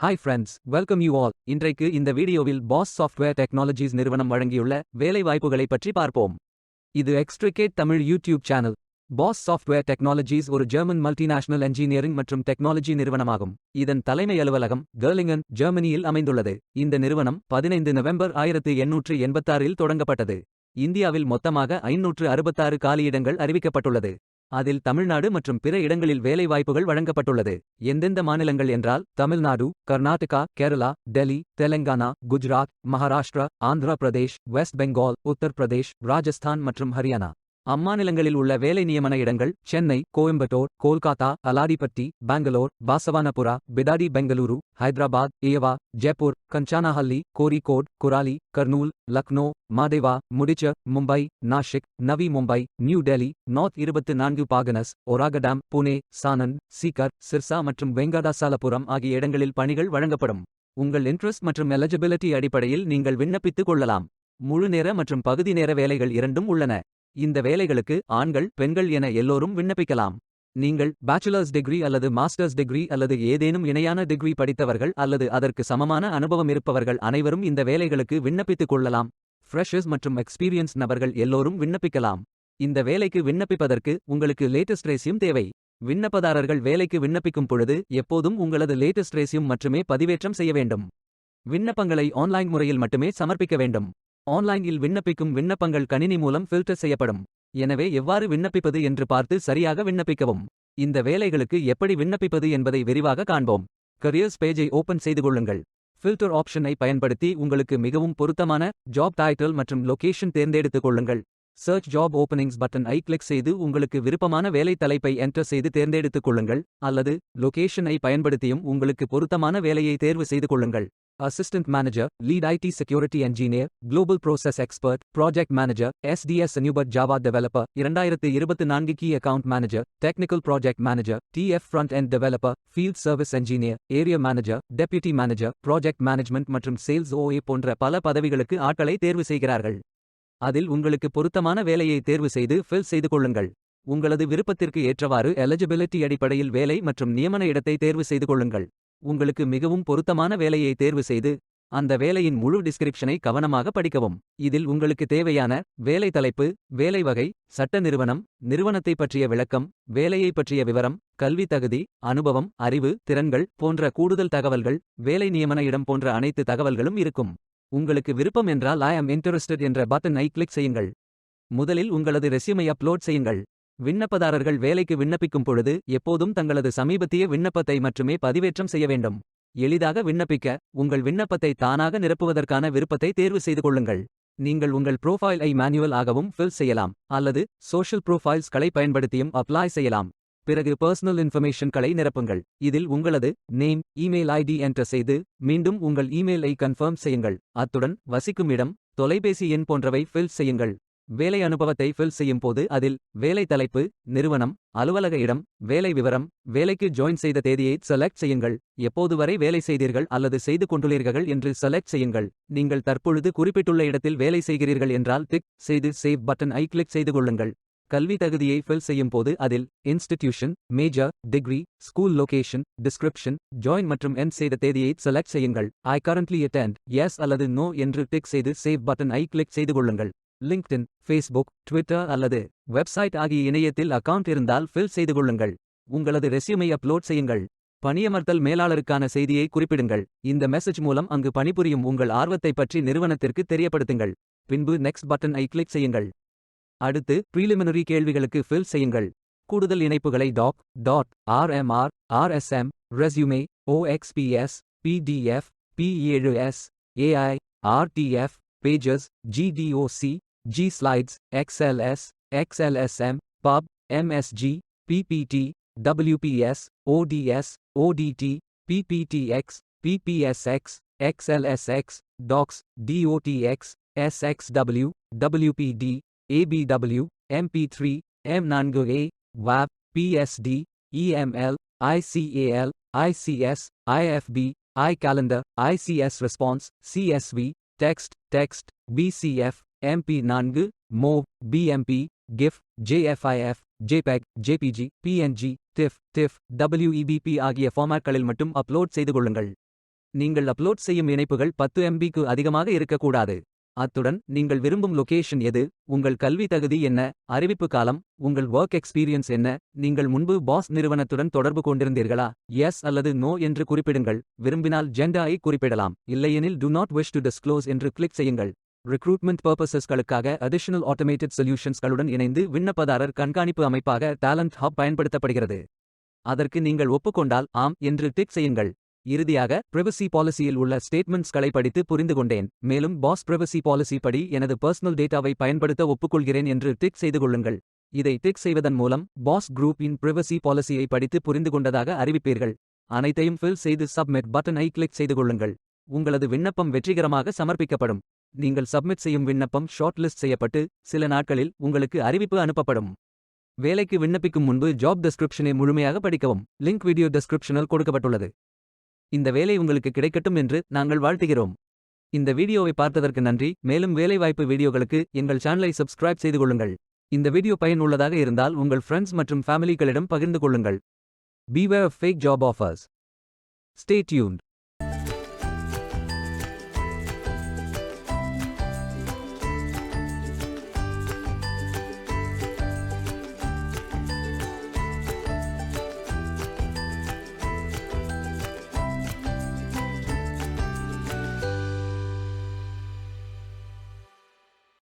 Hi friends, welcome you all. இன்றைக்கு இந்த வீடியோவில் பாஸ் சாஃப்ட்வேர் டெக்னாலஜிஸ் நிறுவனம் வழங்கியுள்ள வேலை வாய்ப்புகளை பற்றி பார்ப்போம். இது extricate Tamil YouTube channel. Bosch software technologies ஒரு ஜெர்மன் மல்டிநேஷனல் என்ஜினியரிங் மற்றும் டெக்னாலஜி நிறுவனமாகும். இதன் தலைமை அலுவலகம் கர்லிங்கன், ஜெர்மனியில் அமைந்துள்ளது. இந்த நிறுவனம் 15 நவம்பர் 1886இல் தொடங்கப்பட்டது. இந்தியாவில் மொத்தமாக 566 காலியிடங்கள் அறிவிக்கப்பட்டுள்ளது. அதில் தமிழ்நாடு மற்றும் பிற இடங்களில் வேலை வாய்ப்புகள் வழங்கப்பட்டுள்ளது. எந்தெந்த மாநிலங்கள் என்றால் தமிழ்நாடு, கர்நாடகா, கேரளா, டெல்லி, தெலங்கானா, குஜராத், மகாராஷ்டிரா, ஆந்திர பிரதேஷ், வெஸ்ட் பெங்கால், உத்தரப்பிரதேஷ், ராஜஸ்தான் மற்றும் ஹரியானா. அம்மாநிலங்களில் உள்ள வேலை நியமன இடங்கள் சென்னை, கோயம்புத்தூர், கோல்காத்தா, அலாடிப்பட்டி, பெங்களூர், பாசவானபுரா, பிடாடி, பெங்களூரு, ஹைதராபாத், ஏவா, ஜெய்ப்பூர், கஞ்சானாஹல்லி, கோரிகோட், குராலி, கர்னூல், லக்னோ, மாதேவா, முடிச்சர், மும்பை, நாஷிக், நவி மும்பை, நியூ டெல்லி, நார்த் 24 பாகனஸ், ஒராகடாம், புனே, சானந்த், சீக்கர், சிர்சா மற்றும் வெங்கடாசலபுரம் ஆகிய இடங்களில் பணிகள் வழங்கப்படும். உங்கள் இன்ட்ரெஸ்ட் மற்றும் எலிஜிபிலிட்டி அடிப்படையில் நீங்கள் விண்ணப்பித்துக் கொள்ளலாம். முழு நேர மற்றும் பகுதி நேர வேலைகள் இரண்டும் உள்ளன. இந்த வேலைகளுக்கு ஆண்கள், பெண்கள் என எல்லோரும் விண்ணப்பிக்கலாம். நீங்கள் பேச்சுலர்ஸ் டிகிரி அல்லது மாஸ்டர்ஸ் டிகிரி அல்லது ஏதேனும் இணையான டிகிரி படித்தவர்கள் அல்லது அதற்கு சமமான அனுபவம் இருப்பவர்கள் அனைவரும் இந்த வேலைகளுக்கு விண்ணப்பித்துக் கொள்ளலாம். ஃப்ரெஷர்ஸ் மற்றும் எக்ஸ்பீரியன்ஸ் நபர்கள் எல்லோரும் விண்ணப்பிக்கலாம். இந்த வேலைக்கு விண்ணப்பிப்பதற்கு உங்களுக்கு லேட்டஸ்ட் ரெஸ்யூம் தேவை. விண்ணப்பதாரர்கள் வேலைக்கு விண்ணப்பிக்கும் பொழுது எப்போதும் உங்களது லேட்டஸ்ட் ரெஸ்யூம் மட்டுமே பதிவேற்றம் செய்ய வேண்டும். விண்ணப்பங்களை ஆன்லைன் முறையில் மட்டுமே சமர்ப்பிக்க வேண்டும். ஆன்லைனில் விண்ணப்பிக்கும் விண்ணப்பங்கள் கணினி மூலம் ஃபில்டர் செய்யப்படும். எனவே எவ்வாறு விண்ணப்பிப்பது என்று பார்த்து சரியாக விண்ணப்பிக்கவும். இந்த வேலைகளுக்கு எப்படி விண்ணப்பிப்பது என்பதை விரிவாக காண்போம். கரியர்ஸ் பேஜை ஓபன் செய்து கொள்ளுங்கள். ஃபில்டர் ஆப்ஷனை பயன்படுத்தி உங்களுக்கு மிகவும் பொருத்தமான ஜாப் டைட்டில் மற்றும் லொகேஷன் தேர்ந்தெடுத்துக் கொள்ளுங்கள். சர்ச் ஜாப் ஓபனிங்ஸ் பட்டனை கிளிக் செய்து உங்களுக்கு விருப்பமான வேலை தலைப்பை என்டர் செய்து தேர்ந்தெடுத்துக் கொள்ளுங்கள், அல்லது லொகேஷனை பயன்படுத்தியும் உங்களுக்கு பொருத்தமான வேலையை தேர்வு செய்து கொள்ளுங்கள். Assistant manager, lead IT security engineer, global process expert, project manager, SDS நியூபர் Java developer, 2024 key account manager, technical project manager, TF front end developer, field service engineer, area manager, deputy manager, project management மற்றும் sales OA போன்ற பல பதவிகளுக்கு ஆட்களை தேர்வு செய்கிறார்கள். அதில் உங்களுக்கு பொருத்தமான வேலையை தேர்வு செய்து ஃபில் செய்து கொள்ளுங்கள். உங்களது விருப்பத்திற்கு ஏற்றவாறு எலிஜிபிலிட்டி அடிப்படையில் வேலை மற்றும் நியமன இடத்தை தேர்வு செய்து கொள்ளுங்கள். உங்களுக்கு மிகவும் பொருத்தமான வேலையை தேர்வு செய்து அந்த வேலையின் முழு டிஸ்கிரிப்ஷனை கவனமாக படிக்கவும். இதில் உங்களுக்கு தேவையான வேலை தலைப்பு, வேலை வகை, சட்ட நிறுவனம், நிறுவனத்தை பற்றிய விளக்கம், வேலையை பற்றிய விவரம், கல்வி தகுதி, அனுபவம், அறிவு, திறன்கள் போன்ற கூடுதல் தகவல்கள், வேலை நியமன இடம் போன்ற அனைத்து தகவல்களும் இருக்கும். உங்களுக்கு விருப்பம் என்றால் ஐ அம் இன்ட்ரெஸ்டட் என்ற பட்டனை கிளிக் செய்யுங்கள். முதலில் உங்களது ரெஸ்யூமை அப்லோட் செய்யுங்கள். விண்ணப்பதாரர்கள் வேலைக்கு விண்ணப்பிக்கும் பொழுது எப்போதும் தங்களது சமீபத்திய விண்ணப்பத்தை மட்டுமே பதிவேற்றம் செய்ய வேண்டும். எளிதாக விண்ணப்பிக்க உங்கள் விண்ணப்பத்தை தானாக நிரப்புவதற்கான விருப்பத்தை தேர்வு செய்து கொள்ளுங்கள். நீங்கள் உங்கள் ப்ரோஃபைலை மேனுவல் ஆகவும் ஃபில் செய்யலாம், அல்லது சோஷியல் ப்ரோஃபைல்ஸ்களை பயன்படுத்தியும் அப்ளை செய்யலாம். பிறகு பர்சனல் இன்ஃபர்மேஷன்களை நிரப்புங்கள். இதில் உங்களது நேம், இமெயில் ஐடி என்டர் செய்து மீண்டும் உங்கள் இமெயிலை கன்ஃபர்ம் செய்யுங்கள். அத்துடன் வசிக்கும் இடம், தொலைபேசி எண் போன்றவை ஃபில் செய்யுங்கள். வேலை அனுபவத்தை ஃபில் செய்யும் போது அதில் வேலை தலைப்பு, நிறுவனம், அலுவலக இடம், வேலை விவரம், வேலைக்கு ஜாயின் செய்த தேதியை செலக்ட் செய்யுங்கள். எப்போது வரை வேலை செய்தீர்கள் அல்லது செய்து கொண்டுள்ளீர்கள் என்று செலக்ட் செய்யுங்கள். நீங்கள் தற்பொழுது குறிப்பிட்டுள்ள இடத்தில் வேலை செய்கிறீர்கள் என்றால் டிக் செய்து சேவ் பட்டனை கிளிக் செய்து கொள்ளுங்கள். கல்வி தகுதியை ஃபில் செய்யும் போது அதில் institution, major, degree, school location, description, join மற்றும் எண்ட் செய்த தேதியை செலக்ட் செய்யுங்கள். ஐ கரண்ட்லி அட்டெண்ட் எஸ் அல்லது நோ என்று டிக் செய்து சேவ் பட்டனை கிளிக் செய்து கொள்ளுங்கள். லிங்க்டின், ஃபேஸ்புக், ட்விட்டர் அல்லது வெப்சைட் ஆகிய இணையத்தில் அக்கவுண்ட் இருந்தால் ஃபில் செய்து கொள்ளுங்கள். உங்களது ரெஸ்யூமை அப்லோட் செய்யுங்கள். பணியமர்த்தல் மேலாளருக்கான செய்தியை குறிப்பிடுங்கள். இந்த மெசேஜ் மூலம் அங்கு பணிபுரியும் உங்கள் ஆர்வத்தை பற்றி நிறுவனத்திற்கு தெரியப்படுத்துங்கள். பின்பு நெக்ஸ்ட் பட்டனை கிளிக் செய்யுங்கள். அடுத்து ப்ரீலிமினரி கேள்விகளுக்கு ஃபில் செய்யுங்கள். கூடுதல் இணைப்புகளை RMR, RSM, resume, OXPS, PDF, P7S, AI, RTF, pages, GDOC, G-Slides, XLS, XLSM, PUB, MSG, PPT, WPS, ODS, ODT, PPTX, PPSX, XLSX, DOCS, DOTX, SXW, WPD, ABW, MP3, M4A, WAV, PSD, EML, ICAL, ICS, IFB, iCalendar, ICS Response, CSV, Text, BCF, MP4, MOV, BMP, GIF, JFIF, JPEG, JPG, PNG, TIFF, WEBP ஆகிய ஃபார்மேட்களில் மட்டும் upload செய்து கொள்ளுங்கள். நீங்கள் upload செய்யும் இணைப்புகள் 10 MB-க்கு அதிகமாக இருக்கக்கூடாது. அத்துடன் நீங்கள் விரும்பும் லொகேஷன் எது, உங்கள் கல்வி தகுதி என்ன, அறிவிப்பு காலம், உங்கள் ஒர்க் எக்ஸ்பீரியன்ஸ் என்ன, நீங்கள் முன்பு பாஸ் நிறுவனத்துடன் தொடர்பு கொண்டிருந்தீர்களா, எஸ் அல்லது நோ என்று குறிப்பிடுங்கள். விரும்பினால் ஜெண்டரை குறிப்பிடலாம், இல்லையெனில் do not wish to disclose என்று கிளிக் செய்யுங்கள். Recruitment purposes-களுக்காக additional automated solutions-களுடன் இணைந்து விண்ணப்பதாரர் கண்காணிப்பு அமைப்பாக Talent Hub பயன்படுத்தப்படுகிறது. அதற்கு நீங்கள் ஒப்புக்கொண்டால் ஆம் என்று டிக் செய்யுங்கள். இறுதியாக பிரைவசி பாலிசியில் உள்ள ஸ்டேட்மெண்ட்ஸ்களை படித்து புரிந்து கொண்டேன், மேலும் பாஸ் பிரைவசி பாலிசி படி எனது பர்சனல் டேட்டாவை பயன்படுத்த ஒப்புக்கொள்கிறேன் என்று டிக் செய்து கொள்ளுங்கள். இதை டிக் செய்வதன் மூலம் பாஸ் குரூப் இன் பிரைவசி பாலிசியை படித்து புரிந்து கொண்டதாக அறிவிப்பீர்கள். அனைத்தையும் ஃபில் செய்து சப்மிட் பட்டனை கிளிக் செய்து கொள்ளுங்கள். உங்களது விண்ணப்பம் வெற்றிகரமாக சமர்ப்பிக்கப்படும். நீங்கள் சப்மிட் செய்யும் விண்ணப்பம் ஷார்ட் லிஸ்ட் செய்யப்பட்டு சில நாட்களில் உங்களுக்கு அறிவிப்பு அனுப்பப்படும். வேலைக்கு விண்ணப்பிக்கும் முன்பு ஜாப் டெஸ்கிரிப்ஷனை முழுமையாக படிக்கவும். லிங்க் வீடியோ டெஸ்கிரிப்ஷனில் கொடுக்கப்பட்டுள்ளது. இந்த வேலை உங்களுக்கு கிடைக்கட்டும் என்று நாங்கள் வாழ்த்துகிறோம். இந்த வீடியோவை பார்த்ததற்கு நன்றி. மேலும் வேலைவாய்ப்பு வீடியோகளுக்கு எங்கள் சேனலை சப்ஸ்கிரைப் செய்து கொள்ளுங்கள். இந்த வீடியோ பயனுள்ளதாக இருந்தால் உங்கள் ஃப்ரெண்ட்ஸ் மற்றும் ஃபேமிலிகளிடம் பகிர்ந்து கொள்ளுங்கள். Beware of fake job offers. Stay tuned.